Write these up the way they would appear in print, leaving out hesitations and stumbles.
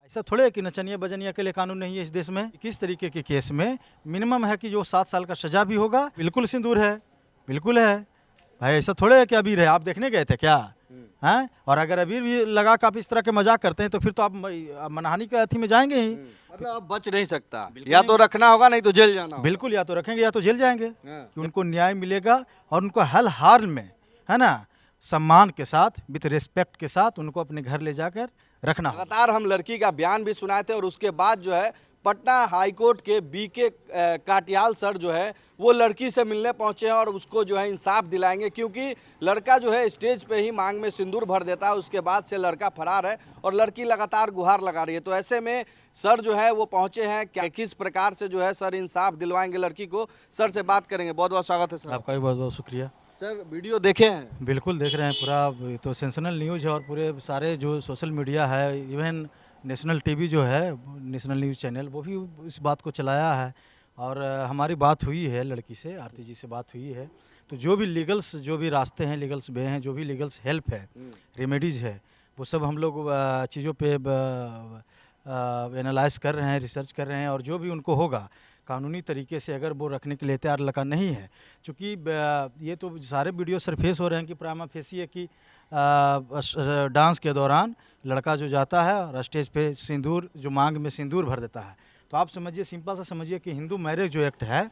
ऐसा थोड़े है कि नचनिया बजनिया के लिए कानून नहीं है इस देश में। किस तरीके के केस में मिनिमम है कि जो 7 साल का सजा भी होगा। बिल्कुल सिंदूर है, बिल्कुल है भाई। ऐसा थोड़े है कि अबीर है, आप देखने गए थे क्या? हैं? और अगर अबीर भी लगा के आप इस तरह के मजाक करते हैं तो फिर तो आप मनहानि के अथी में जाएंगे ही। मतलब अब बच नहीं सकता, या तो रखना होगा नहीं तो जेल जाना होगा। बिल्कुल, या तो रखेंगे या तो जेल जाएंगे कि उनको न्याय मिलेगा और उनको हर हाल में, है ना, सम्मान के साथ, विथ रिस्पेक्ट के साथ उनको अपने घर ले जाकर रखना होगा। लगातार हम लड़की का बयान भी सुनाए थे और उसके बाद जो है पटना हाईकोर्ट के बीके काटियाल सर जो है वो लड़की से मिलने पहुंचे हैं और उसको जो है इंसाफ दिलाएंगे, क्योंकि लड़का जो है स्टेज पे ही मांग में सिंदूर भर देता है, उसके बाद से लड़का फरार है और लड़की लगातार गुहार लगा रही है। तो ऐसे में सर जो है वो पहुंचे हैं, क्या किस प्रकार से जो है सर इंसाफ दिलवाएंगे लड़की को, सर से बात करेंगे। बहुत बहुत स्वागत है सर। आपका भी बहुत बहुत शुक्रिया। सर वीडियो देखे हैं? बिल्कुल देख रहे हैं, पूरा तो सेंसेशनल न्यूज़ है और पूरे सारे जो सोशल मीडिया है, इवन नेशनल टीवी जो है, नेशनल न्यूज़ चैनल, वो भी इस बात को चलाया है। और हमारी बात हुई है लड़की से, आरती जी से बात हुई है। तो जो भी लीगल्स, जो भी रास्ते हैं लीगल्स वे हैं, जो भी लीगल्स हेल्प है, रेमेडीज़ है, वो सब हम लोग चीज़ों पे एनालाइज कर रहे हैं, रिसर्च कर रहे हैं। और जो भी उनको होगा कानूनी तरीके से, अगर वो रखने के लिए तैयार लड़का नहीं है, क्योंकि ये तो सारे वीडियो सरफेस हो रहे हैं कि प्राइमा फेसी है कि डांस के दौरान लड़का जो जाता है और स्टेज पे सिंदूर, जो मांग में सिंदूर भर देता है। तो आप समझिए, सिंपल सा समझिए कि हिंदू मैरिज जो एक्ट है,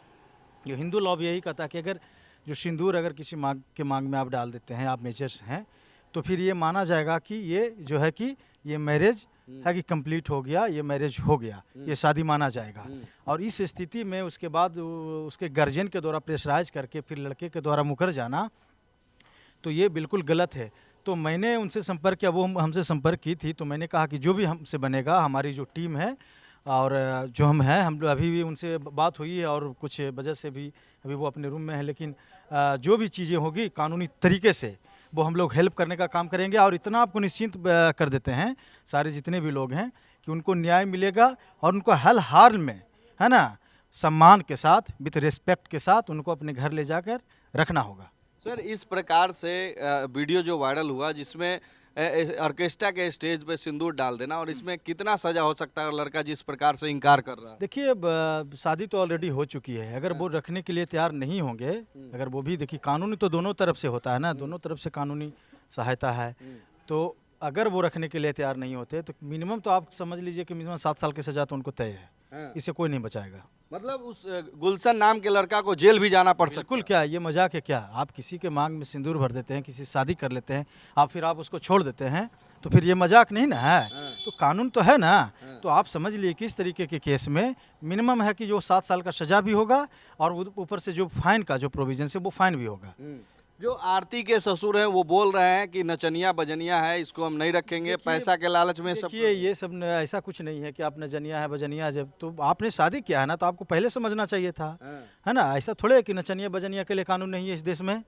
जो हिंदू लॉ भी यही कहता है कि अगर जो सिंदूर अगर किसी मांग में आप डाल देते हैं, आप मेजर्स हैं, तो फिर ये माना जाएगा कि ये जो है कि ये मैरिज है कि कंप्लीट हो गया, ये मैरिज हो गया, ये शादी माना जाएगा। और इस स्थिति में उसके बाद उसके गार्जियन के द्वारा प्रेशराइज करके फिर लड़के के द्वारा मुकर जाना, तो ये बिल्कुल गलत है। तो मैंने उनसे संपर्क किया, वो हमसे संपर्क की थी। तो मैंने कहा कि जो भी हमसे बनेगा, हमारी जो टीम है और जो हम हैं, हम अभी भी उनसे बात हुई है और कुछ वजह से भी अभी वो अपने रूम में है, लेकिन जो भी चीज़ें होगी कानूनी तरीके से वो हम लोग हेल्प करने का काम करेंगे। और इतना आपको निश्चिंत कर देते हैं सारे जितने भी लोग हैं कि उनको न्याय मिलेगा और उनको हर हाल में, है ना, सम्मान के साथ, विथ रिस्पेक्ट के साथ उनको अपने घर ले जाकर रखना होगा। सर, इस प्रकार से वीडियो जो वायरल हुआ जिसमें ऑर्केस्ट्रा के स्टेज पे सिंदूर डाल देना, और इसमें कितना सजा हो सकता है लड़का जिस प्रकार से इनकार कर रहा है? देखिए, शादी तो ऑलरेडी हो चुकी है। अगर वो रखने के लिए तैयार नहीं होंगे, अगर वो भी, देखिए कानूनी तो दोनों तरफ से होता है ना, दोनों तरफ से कानूनी सहायता है। तो अगर वो रखने के लिए तैयार नहीं होते तो मिनिमम तो आप समझ लीजिए कि मिनिमम 7 साल की सजा तो उनको तय है, इससे कोई नहीं बचाएगा। मतलब उस गुलशन नाम के लड़का को जेल भी जाना पड़ सकता है? बिल्कुल, क्या ये मजाक है क्या? आप किसी के मांग में सिंदूर भर देते हैं, किसी शादी कर लेते हैं, आप फिर आप उसको छोड़ देते हैं, तो फिर ये मजाक नहीं ना है। तो कानून तो है ना। तो आप समझ लिए किस तरीके के केस में मिनिमम है कि जो 7 साल का सजा भी होगा और ऊपर से जो फाइन का जो प्रोविजन है वो फाइन भी होगा। जो आरती के ससुर हैं वो बोल रहे हैं कि नचनिया बजनिया है, इसको हम नहीं रखेंगे, पैसा के लालच में सब। ये सब ऐसा कुछ नहीं है कि आप नचनिया है बजनिया। जब तो आपने शादी किया है ना, तो आपको पहले समझना चाहिए था, है ना। ऐसा थोड़े है कि नचनिया बजनिया के लिए कानून नहीं है इस देश में।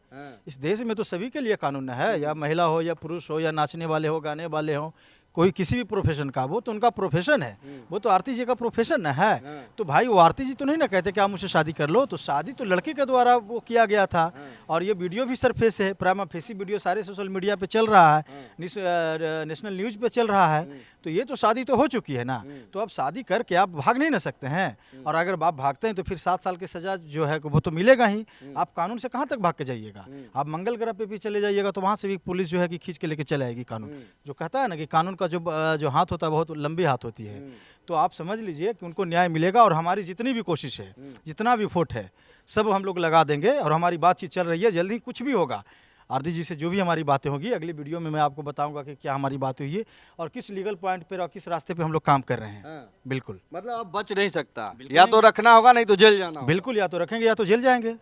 इस देश में तो सभी के लिए कानून है, या महिला हो या पुरुष हो या नाचने वाले हो, गाने वाले हो, कोई किसी भी प्रोफेशन का, वो तो उनका प्रोफेशन है, वो तो आरती जी का प्रोफेशन है। तो भाई वो आरती जी तो नहीं ना कहते कि आप मुझसे शादी कर लो। तो शादी तो लड़के के द्वारा वो किया गया था और ये वीडियो भी सरफेस है, प्राइमा फेसी वीडियो सारे सोशल मीडिया पे चल रहा है, नेशनल न्यूज़ पे चल रहा है। तो ये तो शादी तो हो चुकी है ना। तो अब शादी करके आप भाग नहीं ना सकते हैं, और अगर आप भागते हैं तो फिर 7 साल की सजा जो है वो तो मिलेगा ही। आप कानून से कहाँ तक भाग के जाइएगा? आप मंगल ग्रह पे भी चले जाइएगा तो वहाँ से भी पुलिस जो है कि खींच के लेके चले आएगी। कानून जो कहता है ना कि कानून का जो हाथ होता है बहुत लंबी हाथ होती है। तो आप समझ लीजिए कि उनको न्याय मिलेगा और हमारी जितनी भी कोशिश है, जितना भी फोर्ट है, सब हम लोग लगा देंगे। और हमारी बातचीत चल रही है, जल्दी कुछ भी होगा आरती जी से जो भी हमारी बातें होगी अगली वीडियो में मैं आपको बताऊंगा कि क्या हमारी बात हुई है और किस लीगल पॉइंट पे और किस रास्ते पे हम लोग काम कर रहे हैं। बिल्कुल, मतलब अब बच नहीं सकता, या तो रखना होगा नहीं तो जेल जाना होगा। बिल्कुल, या तो रखेंगे या तो जेल जाएंगे।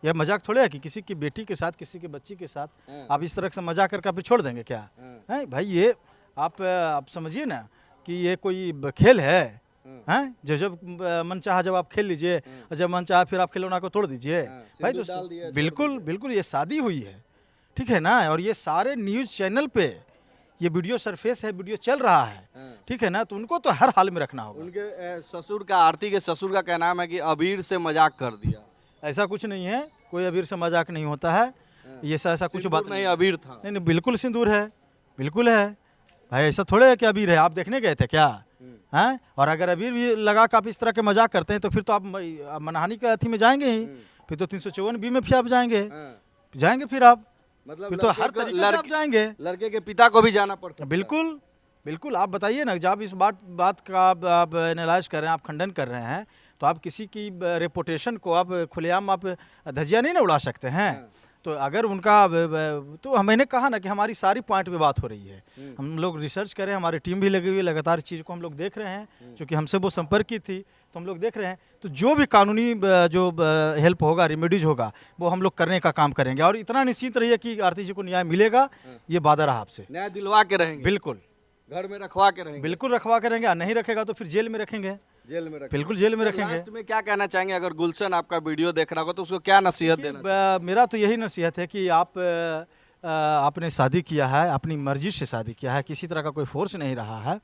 यह मजाक थोड़े है कि किसी की बेटी के साथ, किसी की बच्ची के साथ आप इस तरह से मजाक करके आप छोड़ देंगे क्या? है भाई, ये आप समझिए ना कि ये कोई खेल है, हैं? जब मन चाहा जब आप खेल लीजिए, जब मन चाहा फिर आप खिलौना को तोड़ दीजिए। भाई तो बिल्कुल बिल्कुल ये शादी हुई है, ठीक है ना। और ये सारे न्यूज़ चैनल पे ये वीडियो सरफेस है, वीडियो चल रहा है, ठीक है ना। तो उनको तो हर हाल में रखना होगा। उनके ससुर का, आरती के ससुर का कहना है कि अबीर से मजाक कर दिया। ऐसा कुछ नहीं है, कोई अबीर से मजाक नहीं होता है। ये ऐसा कुछ बात नहीं, अबीर था। नहीं, बिल्कुल सिंदूर है, बिल्कुल है भाई। ऐसा थोड़े है कि अबीर है, आप देखने गए थे क्या? हैं। और अगर अभी भी लगा कि आप इस तरह के मजाक करते हैं तो फिर तो आप मनहानि के अथी में जाएंगे ही, फिर तो 354B में फिर आप जाएंगे फिर आप, मतलब फिर तो हर तरीके से आप जाएंगे। लड़के के पिता को भी जाना पड़ सकता है। बिल्कुल बिल्कुल, आप बताइए ना, जब इस बात का आप एनालाइज कर रहे हैं, आप खंडन कर रहे हैं, तो आप किसी की रेपुटेशन को आप खुलेआम आप धज्जियां नहीं ना उड़ा सकते हैं। तो अगर उनका तो मैंने कहा ना कि हमारी सारी पॉइंट पे बात हो रही है, हम लोग रिसर्च करें, हमारी टीम भी लगी हुई है, लगातार चीज़ को हम लोग देख रहे हैं, क्योंकि हमसे वो संपर्क की थी तो हम लोग देख रहे हैं। तो जो भी कानूनी जो हेल्प होगा, रेमेडीज होगा, वो हम लोग करने का काम करेंगे। और इतना निश्चिंत रहिए कि आरती जी को न्याय मिलेगा, ये वादा रहा आपसे। न्याय दिलवा के रहेंगे, बिल्कुल घर में रखवा के रहेंगे, बिल्कुल रखवा के रहेंगे, नहीं रखेगा तो फिर जेल में रखेंगे, जेल में रखेंगे। बिल्कुल जेल में रखेंगे। लास्ट में क्या कहना चाहेंगे, अगर गुलशन आपका वीडियो देख रहा होगा तो उसको क्या नसीहत देना? मेरा तो यही नसीहत है कि आपने शादी किया है, अपनी मर्जी से शादी किया है, किसी तरह का कोई फोर्स नहीं रहा है,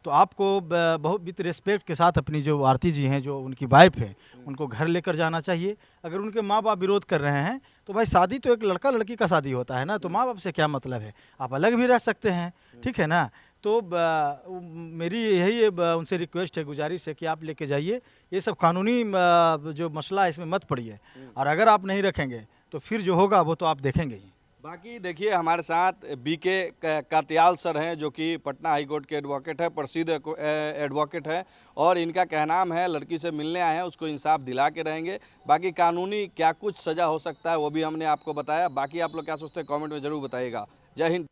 तो आपको बहुत विद रिस्पेक्ट के साथ अपनी जो आरती जी हैं, जो उनकी वाइफ है, उनको घर लेकर जाना चाहिए। अगर उनके माँ बाप विरोध कर रहे हैं तो भाई शादी तो एक लड़का लड़की का शादी होता है ना, तो माँ बाप से क्या मतलब है, आप अलग भी रह सकते हैं, ठीक है ना। तो मेरी यही उनसे रिक्वेस्ट है, गुजारिश है कि आप लेके जाइए, ये सब कानूनी जो मसला है इसमें मत पड़िए, और अगर आप नहीं रखेंगे तो फिर जो होगा वो तो आप देखेंगे ही। बाकी देखिए, हमारे साथ बीके कात्याल सर हैं, जो कि पटना हाई कोर्ट के एडवोकेट है, प्रसिद्ध एडवोकेट है, और इनका कहनाम है लड़की से मिलने आए हैं, उसको इंसाफ दिला के रहेंगे। बाकी कानूनी क्या कुछ सज़ा हो सकता है वो भी हमने आपको बताया। बाकी आप लोग क्या सोचते हैं कमेंट में ज़रूर बताइएगा। जय हिंद।